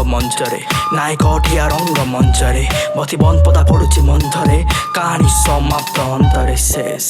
मंचरे नायक अठिया रंग मंचरे बती बंद पदा पड़ुची मंथरे कहानी समाप्त अंतरे शेष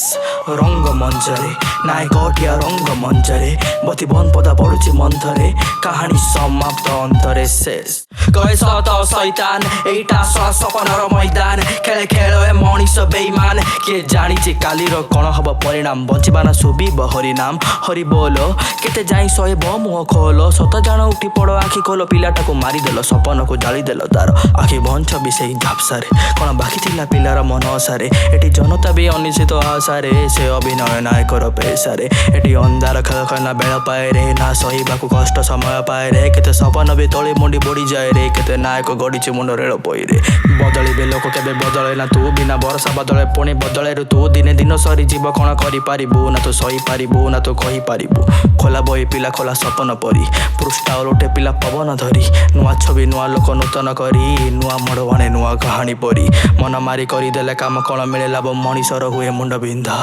रंग मंचरे नायक अठिया रंग मंचरे बती बंद पदा पड़ुची मंथरे कहानी समाप्त अंतरे शेष कहे सत शैतान एटा सपनार मैदान खेले खेल ए मनीष बेईमान किए जानी कालीर कण हम परिणाम बंचबाना शुभिब हरिनाम हरि बोल केते जाई सहब मुह खोल सत जान उठी पड़ आखि खोल पिलाटा को मारिदेल सपन को जालीदेल तार आखि बंच भी से झापसारे कौन बाकी थिला पिलार मन आशारे एटी जनता भी अनिश्चित आशारे से अभिनय नायकर पेशारे एटी अंधार खेल खेलना बेल पाए रे ना सहीबाकू कष्ट समय पाए रे केते सपन भी तली मुंडी बुड़ी जाए रे केते नायक गड़ीची मुंड रेल पई रे बदलिबे लोक केबे बदले ना तू बिना बरसा बदले पुणी बदले तू दिने दिन सरी जीव कौन करिपारिबु ना तो सही पारिबु ना तो कही पारिबु खोला बही पिला खोला सपन परी पृष्ठा ओलटे पिला पवन धरी नुआ छवि नुआ लोक नूतन करी नुआ मोड़ बने नुआ कहानी परी मन मारी करदेले काम कौन मिले लाभ मनीषर हुए मुंड बिंधा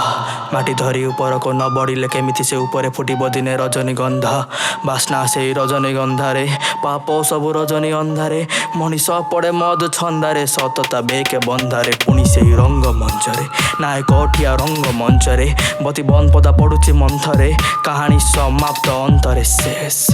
माटी धरी ऊपर को न बढ़िले केमिति से ऊपर फुटिब दिने रजनीगंधा बास्ना से रजनीगंधारे पाप सबु रजनी अंधारे मनीष पड़े मद छंदारे सतता बेके बंधारे पुणी से रंग मंचरे नायक अठिया रंग मंचरे बती बंद पदा पड़ुची मंथरे कहानी समाप्त अंतरे शेष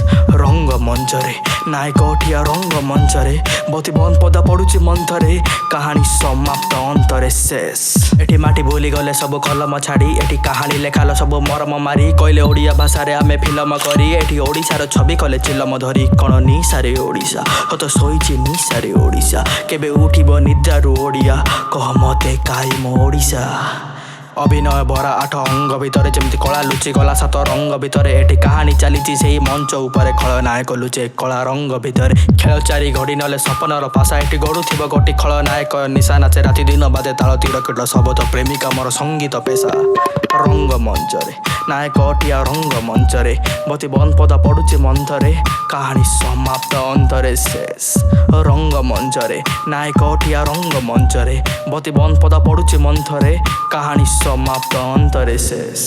रंग मंचरे नायक अठिया रंग मंचरे बती बंद पदा पड़ुची मंथरे कहानी समाप्त अंतरे शेष एटी माटी भूली गले सब कलम छाड़ी एटी कहानी लेखाल सब मरम मारी कहले ओडिया भाषा आमे फिल्म करी एटी ओडिशार छवि कले चिलम धरी कण निशारे ओडिशा हत शोइछि निशारे ओडिशा केबे उठिब निद्रारु ओडिया कह मते कायम ओडिशा अभिनय भरा 8 अंग भितर जमी कला लुचि गला 7 रंग भितर एटी कहानी चली से मंच उपर खलनायक लुचे कला रंग भितर खेल चारि घड़ी नले सपनर पाशा एटी गड़ुथिब गोटी खलनायक निशा नाचे राति दिन बादे ताल तीर कीट सबत प्रेमिका मोर संगीत पेशा रंग मंचरे नायक अठिया रंग मंचरे बती बंद पदा पड़ुची मंथरे कहानी समाप्त अंतरे शेष रंग मंचरे नायक अठिया रंग मंचरे बती बंद पदा पड़ुची मंथरे कहानी समाप्त अंतरे शेष।